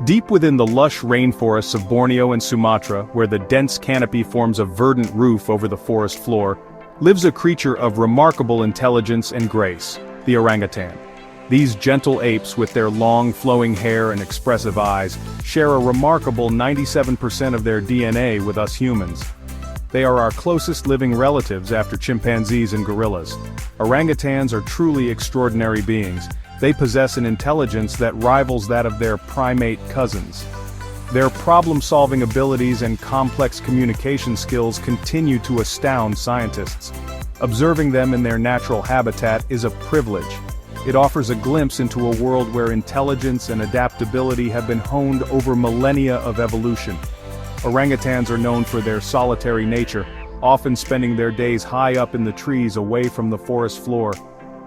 Deep within the lush rainforests of Borneo and Sumatra, where the dense canopy forms a verdant roof over the forest floor, lives a creature of remarkable intelligence and grace, the orangutan. These gentle apes, with their long flowing hair and expressive eyes, share a remarkable 97% of their DNA with us humans. They are our closest living relatives after chimpanzees and gorillas. Orangutans are truly extraordinary beings. They possess an intelligence that rivals that of their primate cousins. Their problem-solving abilities and complex communication skills continue to astound scientists. Observing them in their natural habitat is a privilege. It offers a glimpse into a world where intelligence and adaptability have been honed over millennia of evolution. Orangutans are known for their solitary nature, often spending their days high up in the trees away from the forest floor.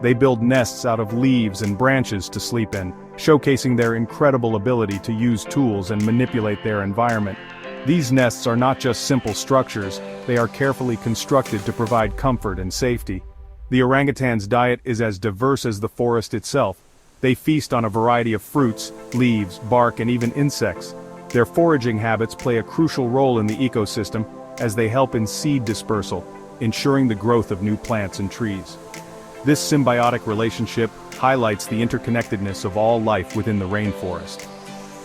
They build nests out of leaves and branches to sleep in, showcasing their incredible ability to use tools and manipulate their environment. These nests are not just simple structures, they are carefully constructed to provide comfort and safety. The orangutan's diet is as diverse as the forest itself. They feast on a variety of fruits, leaves, bark, and even insects. Their foraging habits play a crucial role in the ecosystem, as they help in seed dispersal, ensuring the growth of new plants and trees. This symbiotic relationship highlights the interconnectedness of all life within the rainforest.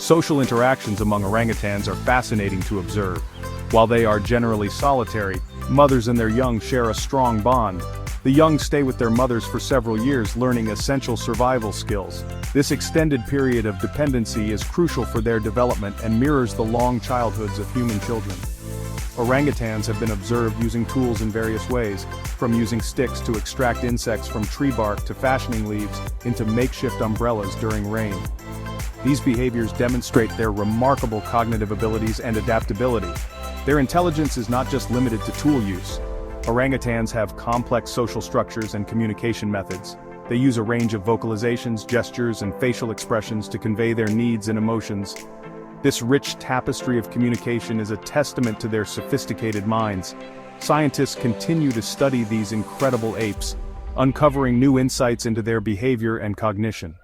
Social interactions among orangutans are fascinating to observe. While they are generally solitary, mothers and their young share a strong bond. The young stay with their mothers for several years, learning essential survival skills. This extended period of dependency is crucial for their development and mirrors the long childhoods of human children. Orangutans have been observed using tools in various ways, from using sticks to extract insects from tree bark to fashioning leaves into makeshift umbrellas during rain. These behaviors demonstrate their remarkable cognitive abilities and adaptability. Their intelligence is not just limited to tool use. Orangutans have complex social structures and communication methods. They use a range of vocalizations, gestures, and facial expressions to convey their needs and emotions. This rich tapestry of communication is a testament to their sophisticated minds. Scientists continue to study these incredible apes, uncovering new insights into their behavior and cognition.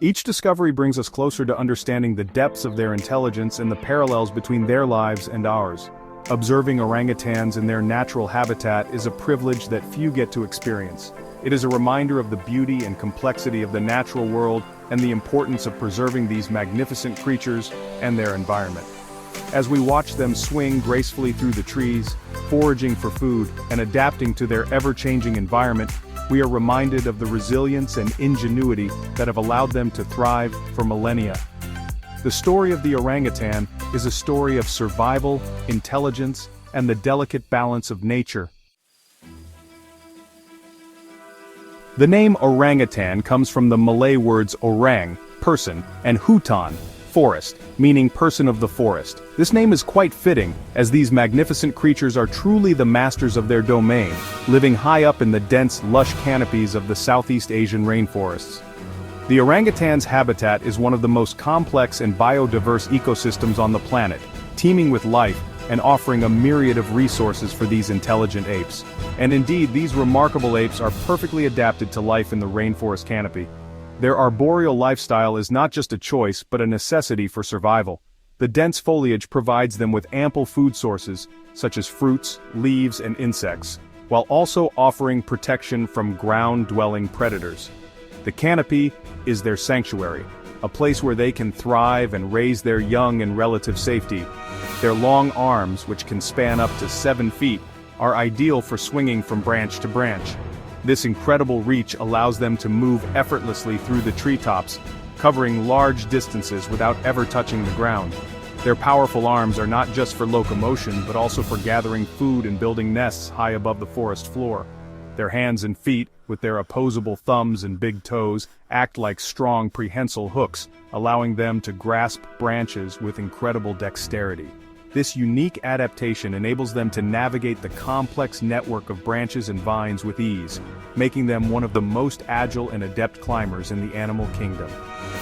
Each discovery brings us closer to understanding the depths of their intelligence and the parallels between their lives and ours. Observing orangutans in their natural habitat is a privilege that few get to experience. It is a reminder of the beauty and complexity of the natural world and the importance of preserving these magnificent creatures and their environment. As we watch them swing gracefully through the trees, foraging for food, and adapting to their ever-changing environment, we are reminded of the resilience and ingenuity that have allowed them to thrive for millennia. The story of the orangutan is a story of survival, intelligence, and the delicate balance of nature. The name orangutan comes from the Malay words orang, person, and hutan, forest, meaning person of the forest. This name is quite fitting, as these magnificent creatures are truly the masters of their domain, living high up in the dense, lush canopies of the Southeast Asian rainforests. The orangutan's habitat is one of the most complex and biodiverse ecosystems on the planet, teeming with life and offering a myriad of resources for these intelligent apes. And indeed, these remarkable apes are perfectly adapted to life in the rainforest canopy. Their arboreal lifestyle is not just a choice but a necessity for survival. The dense foliage provides them with ample food sources, such as fruits, leaves, and insects, while also offering protection from ground-dwelling predators. The canopy is their sanctuary, a place where they can thrive and raise their young in relative safety. Their long arms, which can span up to 7 feet, are ideal for swinging from branch to branch. This incredible reach allows them to move effortlessly through the treetops, covering large distances without ever touching the ground. Their powerful arms are not just for locomotion but also for gathering food and building nests high above the forest floor. Their hands and feet, with their opposable thumbs and big toes, act like strong prehensile hooks, allowing them to grasp branches with incredible dexterity. This unique adaptation enables them to navigate the complex network of branches and vines with ease, making them one of the most agile and adept climbers in the animal kingdom.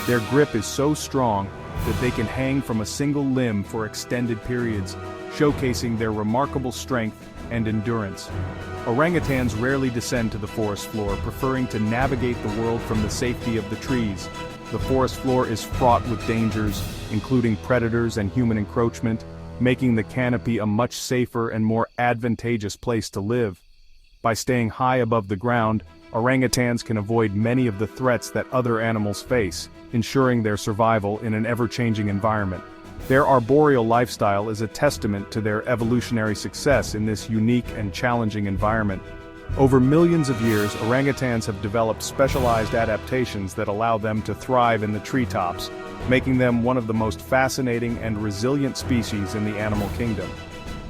Their grip is so strong that they can hang from a single limb for extended periods, showcasing their remarkable strength and endurance. Orangutans rarely descend to the forest floor, preferring to navigate the world from the safety of the trees. the forest floor is fraught with dangers, including predators and human encroachment, making the canopy a much safer and more advantageous place to live. By staying high above the ground, orangutans can avoid many of the threats that other animals face, ensuring their survival in an ever-changing environment. Their arboreal lifestyle is a testament to their evolutionary success in this unique and challenging environment. Over millions of years, orangutans have developed specialized adaptations that allow them to thrive in the treetops, making them one of the most fascinating and resilient species in the animal kingdom.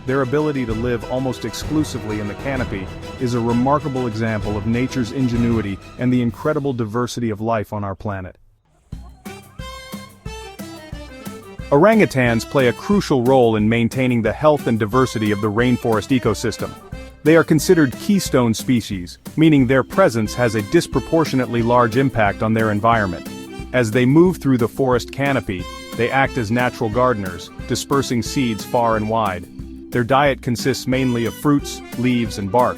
Their ability to live almost exclusively in the canopy is a remarkable example of nature's ingenuity and the incredible diversity of life on our planet. Orangutans play a crucial role in maintaining the health and diversity of the rainforest ecosystem. They are considered keystone species, meaning their presence has a disproportionately large impact on their environment. As they move through the forest canopy, they act as natural gardeners, dispersing seeds far and wide. Their diet consists mainly of fruits, leaves, and bark.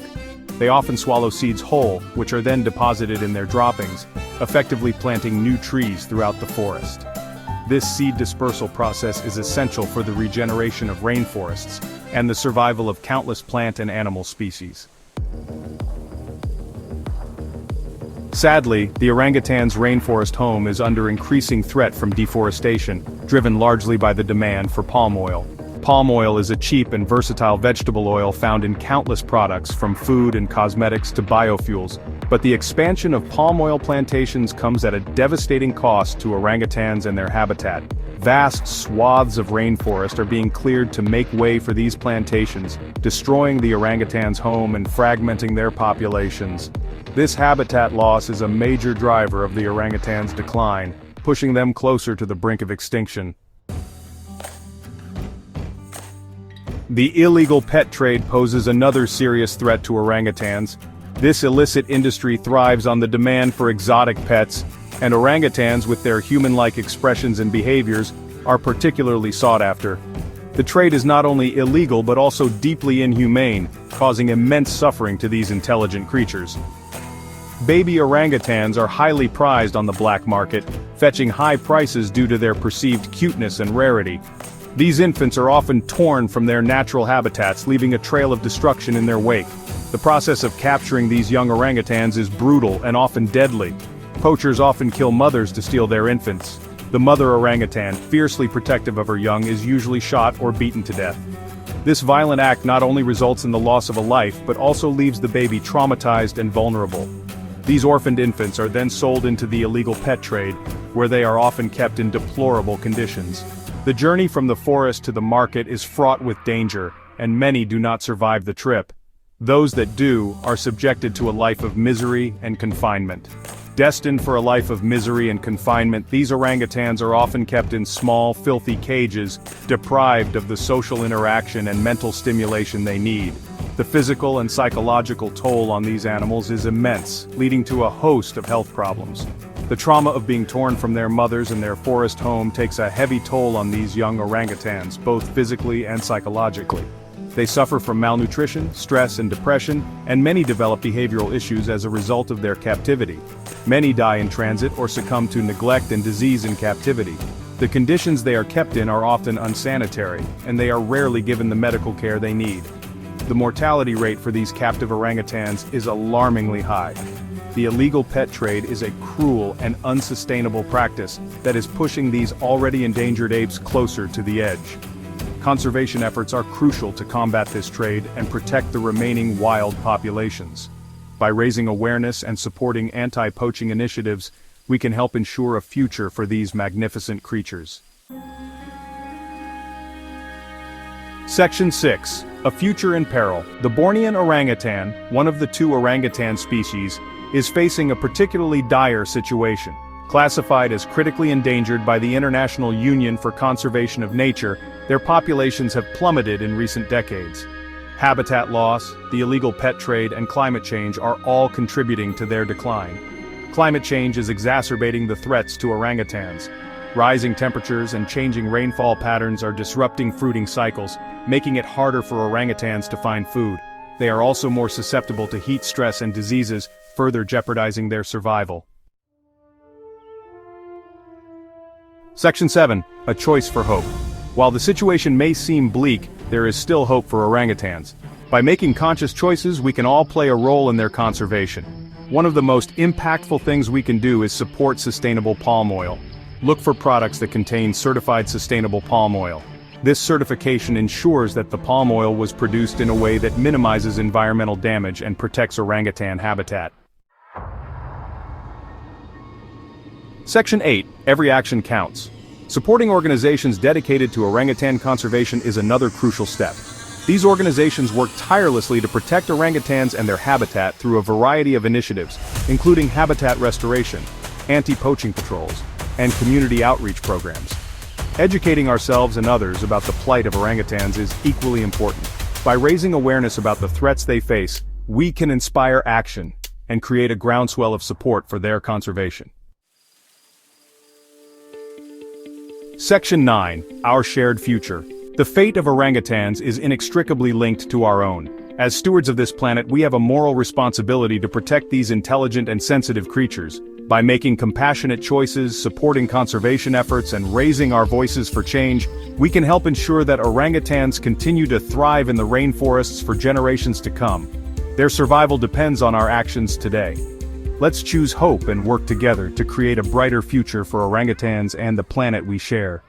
They often swallow seeds whole, which are then deposited in their droppings, effectively planting new trees throughout the forest. This seed dispersal process is essential for the regeneration of rainforests and the survival of countless plant and animal species. Sadly, the orangutan's rainforest home is under increasing threat from deforestation, driven largely by the demand for palm oil. Palm oil is a cheap and versatile vegetable oil found in countless products from food and cosmetics to biofuels, but the expansion of palm oil plantations comes at a devastating cost to orangutans and their habitat. Vast swaths of rainforest are being cleared to make way for these plantations, destroying the orangutan's home and fragmenting their populations. This habitat loss is a major driver of the orangutan's decline, pushing them closer to the brink of extinction. The illegal pet trade poses another serious threat to orangutans. This illicit industry thrives on the demand for exotic pets, and orangutans with their human-like expressions and behaviors are particularly sought after. The trade is not only illegal but also deeply inhumane, causing immense suffering to these intelligent creatures. Baby orangutans are highly prized on the black market, fetching high prices due to their perceived cuteness and rarity. These infants are often torn from their natural habitats, leaving a trail of destruction in their wake. The process of capturing these young orangutans is brutal and often deadly. Poachers often kill mothers to steal their infants. The mother orangutan, fiercely protective of her young, is usually shot or beaten to death. This violent act not only results in the loss of a life, but also leaves the baby traumatized and vulnerable. These orphaned infants are then sold into the illegal pet trade, where they are often kept in deplorable conditions. The journey from the forest to the market is fraught with danger, and many do not survive the trip. Those that do are subjected to a life of misery and confinement. Destined for a life of misery and confinement, these orangutans are often kept in small, filthy cages, deprived of the social interaction and mental stimulation they need. The physical and psychological toll on these animals is immense, leading to a host of health problems. The trauma of being torn from their mothers and their forest home takes a heavy toll on these young orangutans, both physically and psychologically. They suffer from malnutrition, stress and depression, and many develop behavioral issues as a result of their captivity. Many die in transit or succumb to neglect and disease in captivity. The conditions they are kept in are often unsanitary, and they are rarely given the medical care they need. The mortality rate for these captive orangutans is alarmingly high. The illegal pet trade is a cruel and unsustainable practice that is pushing these already endangered apes closer to the edge. Conservation efforts are crucial to combat this trade and protect the remaining wild populations. By raising awareness and supporting anti-poaching initiatives, we can help ensure a future for these magnificent creatures. Section 6. A Future in Peril. The Bornean orangutan, one of the 2 orangutan species, is facing a particularly dire situation. Classified as critically endangered by the International Union for Conservation of Nature, their populations have plummeted in recent decades. Habitat loss, the illegal pet trade, and climate change are all contributing to their decline. Climate change is exacerbating the threats to orangutans. Rising temperatures and changing rainfall patterns are disrupting fruiting cycles, making it harder for orangutans to find food. They are also more susceptible to heat stress and diseases, further jeopardizing their survival. Section 7. A choice for hope. While the situation may seem bleak, there is still hope for orangutans. By making conscious choices, we can all play a role in their conservation. One of the most impactful things we can do is support sustainable palm oil. Look for products that contain certified sustainable palm oil. This certification ensures that the palm oil was produced in a way that minimizes environmental damage and protects orangutan habitat. Section 8. Every action counts. Supporting organizations dedicated to orangutan conservation is another crucial step. These organizations work tirelessly to protect orangutans and their habitat through a variety of initiatives, including habitat restoration, anti-poaching patrols, and community outreach programs. Educating ourselves and others about the plight of orangutans is equally important. By raising awareness about the threats they face, we can inspire action and create a groundswell of support for their conservation. Section 9. Our shared future. The fate of orangutans is inextricably linked to our own. As stewards of this planet, we have a moral responsibility to protect these intelligent and sensitive creatures. By making compassionate choices, supporting conservation efforts, and raising our voices for change, we can help ensure that orangutans continue to thrive in the rainforests for generations to come. Their survival depends on our actions today. Let's choose hope and work together to create a brighter future for orangutans and the planet we share.